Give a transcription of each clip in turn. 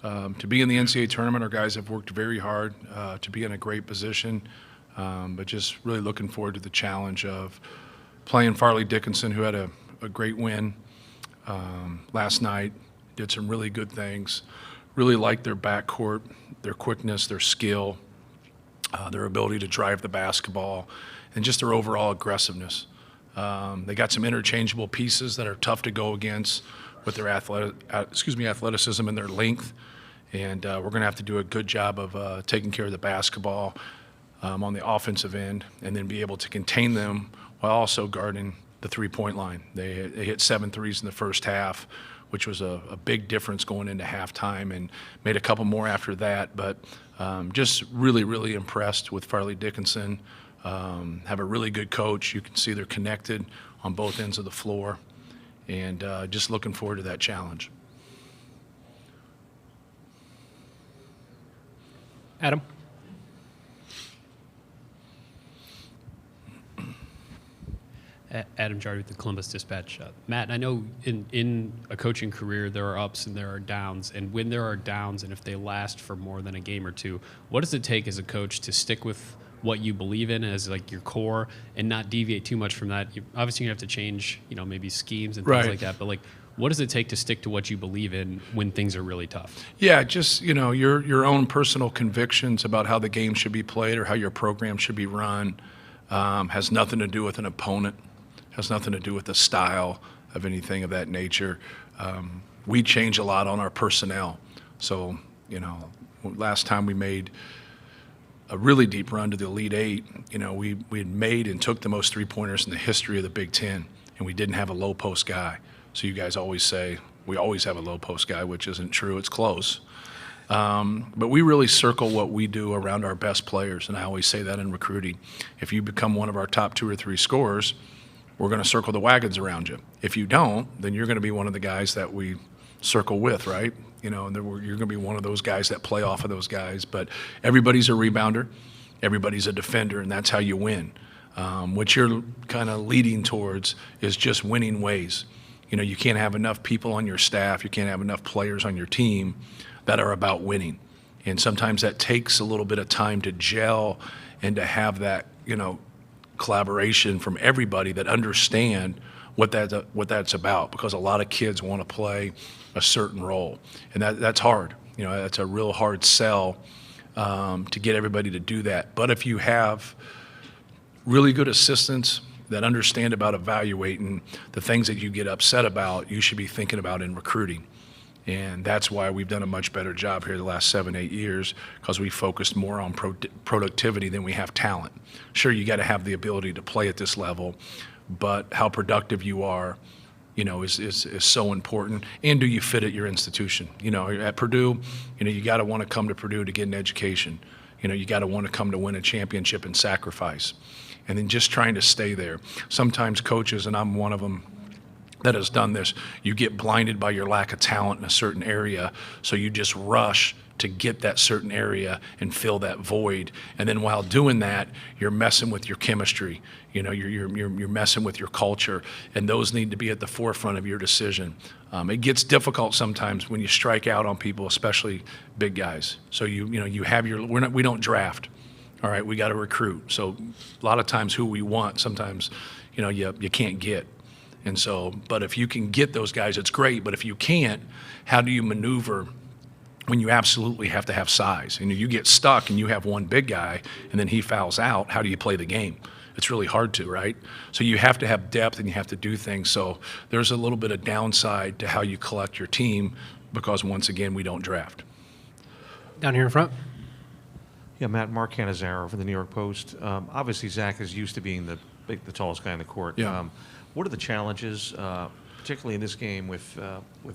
To be in the NCAA tournament, our guys have worked very hard to be in a great position, but just really looking forward to the challenge of playing Fairleigh Dickinson, who had a great win last night, did some really good things. Really liked their backcourt, their quickness, their skill, their ability to drive the basketball, and just their overall aggressiveness. They got some interchangeable pieces that are tough to go against with their athleticism and their length. And we're going to have to do a good job of taking care of the basketball on the offensive end, and then be able to contain them while also guarding the three-point line. They hit 7 threes in the first half, which was a big difference going into halftime, and made a couple more after that. But just really, really impressed with Fairleigh Dickinson. Have a really good coach. You can see they're connected on both ends of the floor, and just looking forward to that challenge. Adam? Adam Jardy with the Columbus Dispatch. Matt, I know in a coaching career there are ups and there are downs, and when there are downs and if they last for more than a game or two, what does it take as a coach to stick with what you believe in as like your core and not deviate too much from that? Obviously you have to change, maybe schemes and things like that, but like, what does it take to stick to what you believe in when things are really tough? Yeah, just, your own personal convictions about how the game should be played or how your program should be run has nothing to do with an opponent, has nothing to do with the style of anything of that nature. We change a lot on our personnel. So, last time we made a really deep run to the Elite Eight, we had made and took the most three-pointers in the history of the Big Ten, and we didn't have a low post guy. So you guys always say we always have a low post guy, which isn't true. It's close. But we really circle what we do around our best players, and I always say that in recruiting. If you become one of our top 2 or 3 scorers, we're going to circle the wagons around you. If you don't, then you're going to be one of the guys that we circle with, right? And you're going to be one of those guys that play off of those guys. But everybody's a rebounder, everybody's a defender, and that's how you win. What you're kind of leading towards is just winning ways. You can't have enough people on your staff, you can't have enough players on your team that are about winning. And sometimes that takes a little bit of time to gel and to have that, collaboration from everybody that understand what that's about, because a lot of kids want to play a certain role, and that's hard. That's a real hard sell to get everybody to do that. But if you have really good assistants that understand about evaluating the things that you get upset about, you should be thinking about in recruiting. And that's why we've done a much better job here the last 7-8 years, because we focused more on productivity than we have talent. Sure, you got to have the ability to play at this level, but how productive you are, is so important. And do you fit at your institution? At Purdue, you got to want to come to Purdue to get an education. You got to want to come to win a championship and sacrifice. And then just trying to stay there. Sometimes coaches, and I'm one of them, that has done this, you get blinded by your lack of talent in a certain area, so you just rush to get that certain area and fill that void. And then while doing that, you're messing with your chemistry. You're messing with your culture, and those need to be at the forefront of your decision. It gets difficult sometimes when you strike out on people, especially big guys. So you have we don't draft. All right, we got to recruit. So a lot of times who we want, sometimes you can't get. And so, but if you can get those guys, it's great. But if you can't, how do you maneuver when you absolutely have to have size? You get stuck and you have one big guy and then he fouls out, how do you play the game? It's really hard to, right? So you have to have depth and you have to do things. So there's a little bit of downside to how you collect your team, because once again, we don't draft. Down here in front. Yeah, Matt, Mark Cannizzaro for the New York Post. Obviously, Zach is used to being the tallest guy in the court. Yeah. What are the challenges, particularly in this game with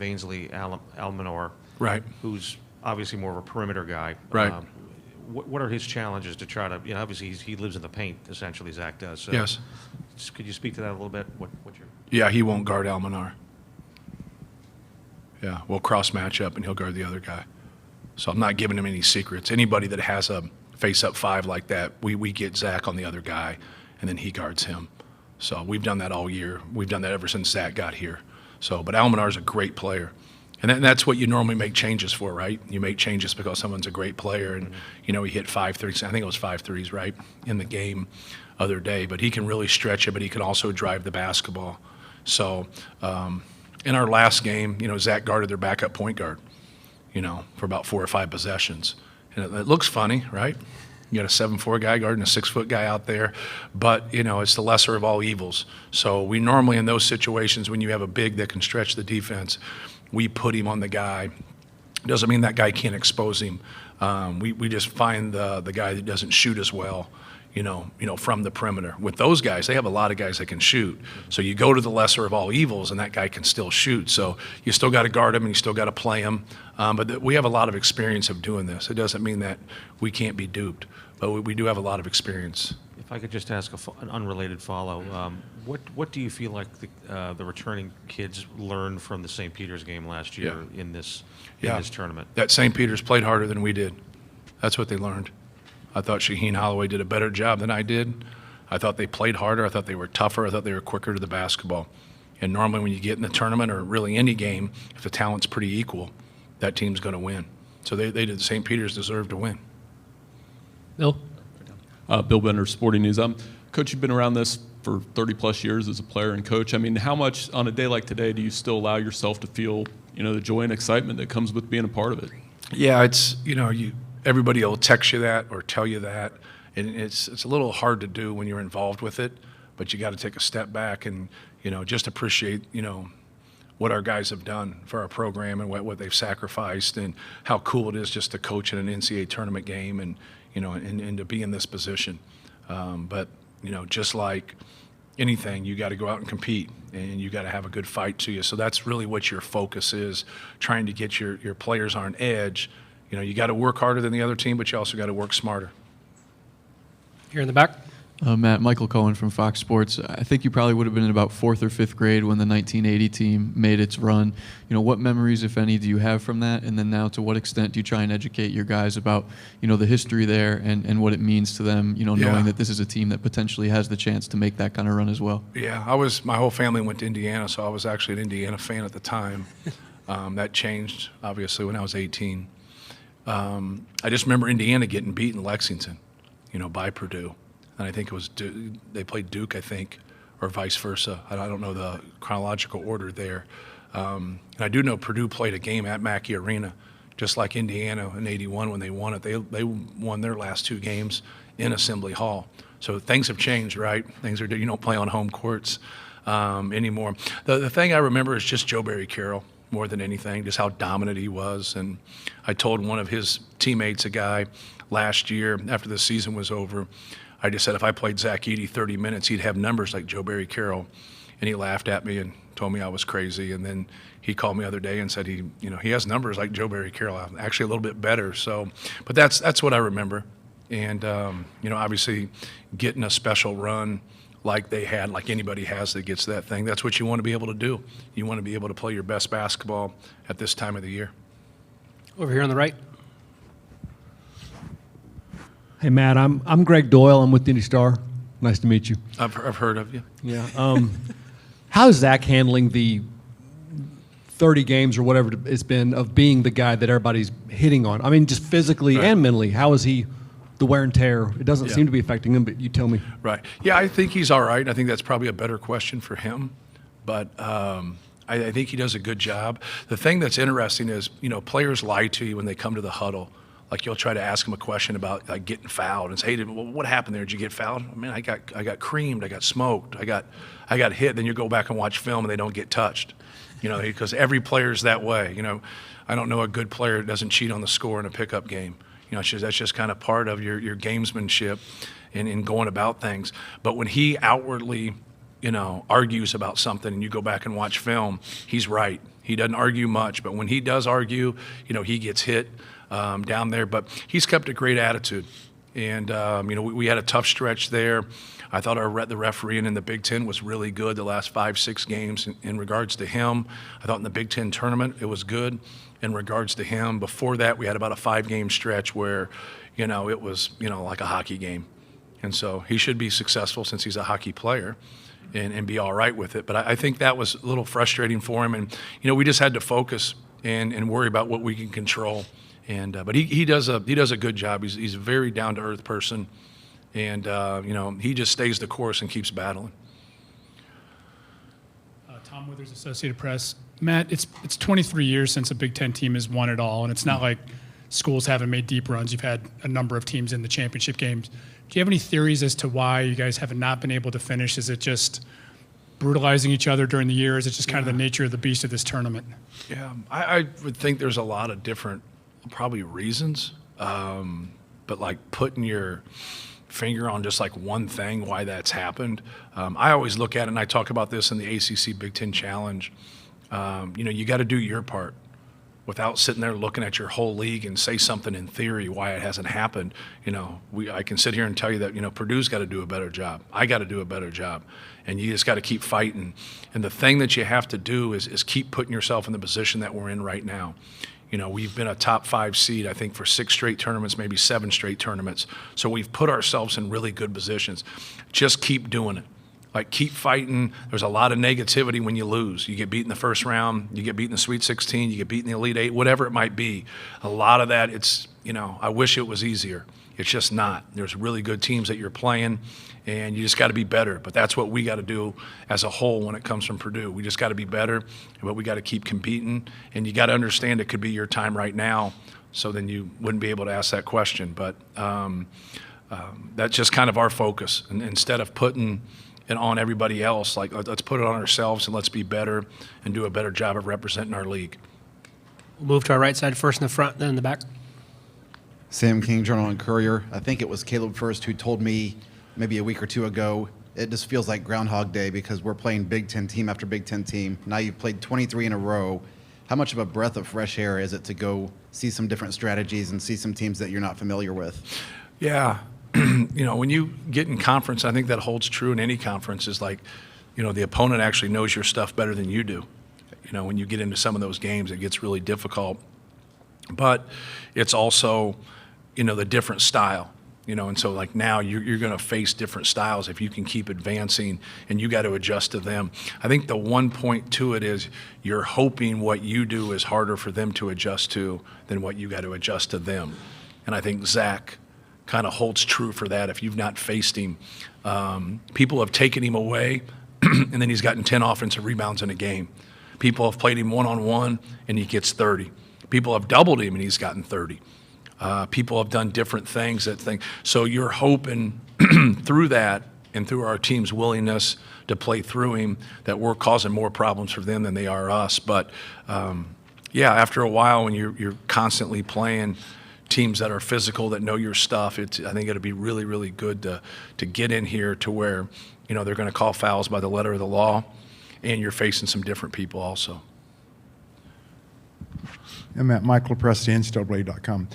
Ainsley Almanor, Right. who's obviously more of a perimeter guy? Right. What are his challenges to try to, obviously he lives in the paint, essentially, Zach does. So Yes. Could you speak to that a little bit? What your... Yeah, he won't guard Almanar. Yeah, we'll cross match up and he'll guard the other guy. So I'm not giving him any secrets. Anybody that has a face-up 5 like that, we get Zach on the other guy, and then he guards him. So we've done that all year. We've done that ever since Zach got here. So, but Almanar's a great player. And that's what you normally make changes for, right? You make changes because someone's a great player, and he hit 5 threes. I think it was 5 threes, right, in the game other day. But he can really stretch it, but he can also drive the basketball. So in our last game, Zach guarded their backup point guard, for about 4 or 5 possessions, and it looks funny, right? You got a 7'4" guy guarding a 6-foot guy out there, but it's the lesser of all evils. So we normally, in those situations, when you have a big that can stretch the defense, we put him on the guy. Doesn't mean that guy can't expose him. We just find the guy that doesn't shoot as well, from the perimeter. With those guys, they have a lot of guys that can shoot. So you go to the lesser of all evils, and that guy can still shoot. So you still got to guard him, and you still got to play him. But we have a lot of experience of doing this. It doesn't mean that we can't be duped, but we do have a lot of experience. If I could just ask an unrelated follow, what do you feel like the returning kids learned from the St. Peter's game last year in this tournament? That St. Peter's played harder than we did. That's what they learned. I thought Shaheen Holloway did a better job than I did. I thought they played harder. I thought they were tougher. I thought they were quicker to the basketball. And normally when you get in the tournament, or really any game, if the talent's pretty equal, that team's going to win. So they did. St. Peter's deserved to win. Bill? Bill Bender, Sporting News. Coach, you've been around this for 30-plus years as a player and coach. I mean, how much on a day like today do you still allow yourself to feel, the joy and excitement that comes with being a part of it? Yeah, it's, everybody will text you that or tell you that, and it's a little hard to do when you're involved with it, but you got to take a step back and, just appreciate, what our guys have done for our program and what they've sacrificed, and how cool it is just to coach in an NCAA tournament game and, and to be in this position. But, just like anything, you got to go out and compete, and you got to have a good fight to you. So that's really what your focus is, trying to get your players on edge. You got to work harder than the other team, but you also got to work smarter. Here in the back. Matt, Michael Cohen from Fox Sports. I think you probably would have been in about 4th or 5th grade when the 1980 team made its run. What memories, if any, do you have from that? And then now, to what extent do you try and educate your guys about, the history there and what it means to them, knowing that this is a team that potentially has the chance to make that kind of run as well? Yeah, my whole family went to Indiana, so I was actually an Indiana fan at the time. That changed, obviously, when I was 18. I just remember Indiana getting beat in Lexington, by Purdue. And I think it was they played Duke, I think, or vice versa. I don't know the chronological order there. And I do know Purdue played a game at Mackey Arena, just like Indiana in '81 when they won it. They won their last 2 games in Assembly Hall. So things have changed, right? Things are, you don't play on home courts anymore. The thing I remember is just Joe Barry Carroll more than anything, just how dominant he was. And I told one of his teammates, a guy, last year after the season was over, I just said if I played Zach-Edey 30 minutes, he'd have numbers like Joe Barry Carroll. And he laughed at me and told me I was crazy. And then he called me the other day and said he has numbers like Joe Barry Carroll, actually a little bit better. So, but that's what I remember. And obviously getting a special run like they had, like anybody has that gets that thing, that's what you want to be able to do. You want to be able to play your best basketball at this time of the year. Over here on the right. Hey, Matt, I'm Greg Doyle. I'm with the Indy Star. Nice to meet you. I've heard of you. Yeah. How's Zach handling the 30 games or whatever it's been of being the guy that everybody's hitting on? I mean, just physically and mentally. How is he, the wear and tear? It doesn't seem to be affecting him, but you tell me. Right. Yeah, I think he's all right. I think that's probably a better question for him. But I think he does a good job. The thing that's interesting is, players lie to you when they come to the huddle. Like you'll try to ask him a question about like getting fouled and say, hey, what happened there? Did you get fouled? I mean, I got creamed, I got smoked, I got hit. Then you go back and watch film and they don't get touched, because every player's that way. I don't know a good player that doesn't cheat on the score in a pickup game. That's just kind of part of your gamesmanship in going about things. But when he outwardly, argues about something and you go back and watch film, he's right. He doesn't argue much, but when he does argue, he gets hit down there. But he's kept a great attitude. And, we had a tough stretch there. I thought the refereeing in the Big Ten was really good the last 5-6 games in regards to him. I thought in the Big Ten tournament it was good in regards to him. Before that, we had about a 5-game stretch where, it was, like a hockey game. And so he should be successful since he's a hockey player and be all right with it. But I think that was a little frustrating for him. And, we just had to focus, and worry about what we can control. And but he does a good job. He's a very down to earth person, and he just stays the course and keeps battling. Tom Withers, Associated Press. Matt, it's 23 years since a Big Ten team has won it all, and it's not like schools haven't made deep runs. You've had a number of teams in the championship games. Do you have any theories as to why you guys have not been able to finish? Is it just brutalizing each other during the year? Is it just kind of the nature of the beast of this tournament? Yeah, I would think there's a lot of different probably reasons, but like putting your finger on just like one thing why that's happened. I always look at it, and I talk about this in the ACC Big Ten Challenge. You got to do your part without sitting there looking at your whole league and say something in theory why it hasn't happened. I can sit here and tell you that, Purdue's got to do a better job. I got to do a better job. And you just got to keep fighting. And the thing that you have to do is keep putting yourself in the position that we're in right now. We've been a top 5 seed, I think, for 6 straight tournaments, maybe 7 straight tournaments. So we've put ourselves in really good positions. Just keep doing it. Like, keep fighting. There's a lot of negativity when you lose. You get beat in the first round, you get beat in the Sweet 16, you get beat in the Elite 8, whatever it might be. A lot of that, I wish it was easier. It's just not. There's really good teams that you're playing, and you just got to be better. But that's what we got to do as a whole when it comes from Purdue. We just got to be better, but we got to keep competing. And you got to understand it could be your time right now, so then you wouldn't be able to ask that question. But that's just kind of our focus. And instead of putting it on everybody else, like, let's put it on ourselves and let's be better and do a better job of representing our league. We'll move to our right side first in the front, then in the back. Sam King, Journal and Courier. I think it was Caleb First who told me maybe a week or two ago, it just feels like Groundhog Day because we're playing Big Ten team after Big Ten team. Now you've played 23 in a row. How much of a breath of fresh air is it to go see some different strategies and see some teams that you're not familiar with? Yeah. When you get in conference, I think that holds true in any conference, is like, the opponent actually knows your stuff better than you do. When you get into some of those games, it gets really difficult. But it's also, the different style, and so like now you're going to face different styles if you can keep advancing, and you got to adjust to them. I think the one point to it is you're hoping what you do is harder for them to adjust to than what you got to adjust to them. And I think Zach kind of holds true for that. If you've not faced him, people have taken him away, and then he's gotten 10 offensive rebounds in a game. People have played him one-on-one, and he gets 30. People have doubled him, and he's gotten 30. People have done different things. So you're hoping through that and through our team's willingness to play through him that we're causing more problems for them than they are us. But, after a while when you're constantly playing teams that are physical, that know your stuff, I think it'll be really, really good to get in here to where, they're going to call fouls by the letter of the law, and you're facing some different people also. I'm at Michael Presti, NCAA.com.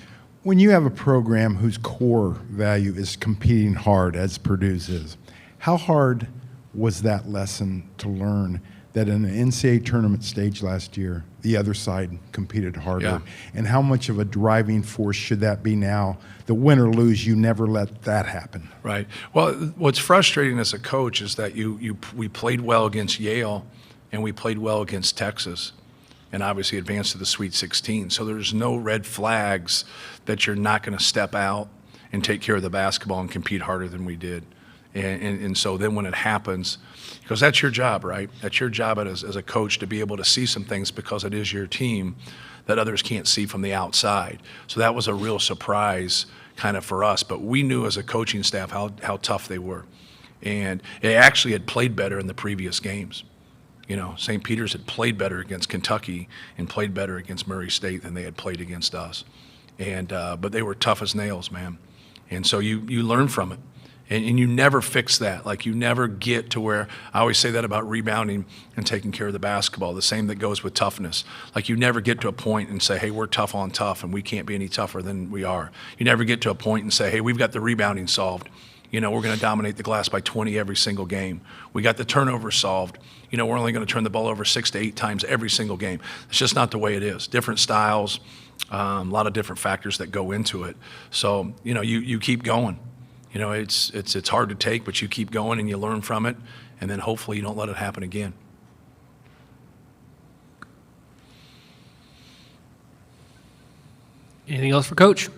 When you have a program whose core value is competing hard, as Purdue's is, how hard was that lesson to learn that in the NCAA tournament stage last year, the other side competed harder? Yeah. And how much of a driving force should that be now? The win or lose, you never let that happen. Right. Well, what's frustrating as a coach is that we played well against Yale, and we played well against Texas, and obviously advanced to the Sweet 16. So there's no red flags that you're not going to step out and take care of the basketball and compete harder than we did. And so then when it happens, because that's your job, right? That's your job as a coach, to be able to see some things, because it is your team, that others can't see from the outside. So that was a real surprise kind of for us. But we knew as a coaching staff how tough they were. And they actually had played better in the previous games. St. Peter's had played better against Kentucky and played better against Murray State than they had played against us. And but they were tough as nails, man. And so you learn from it. And you never fix that. Like, you never get to where, I always say that about rebounding and taking care of the basketball, the same that goes with toughness. Like, you never get to a point and say, hey, we're tough on tough and we can't be any tougher than we are. You never get to a point and say, hey, we've got the rebounding solved. We're going to dominate the glass by 20 every single game. We got the turnovers solved. We're only going to turn the ball over 6 to 8 times every single game. It's just not the way it is. Different styles, a lot of different factors that go into it. So, you keep going. It's hard to take, but you keep going and you learn from it, and then hopefully you don't let it happen again. Anything else for Coach?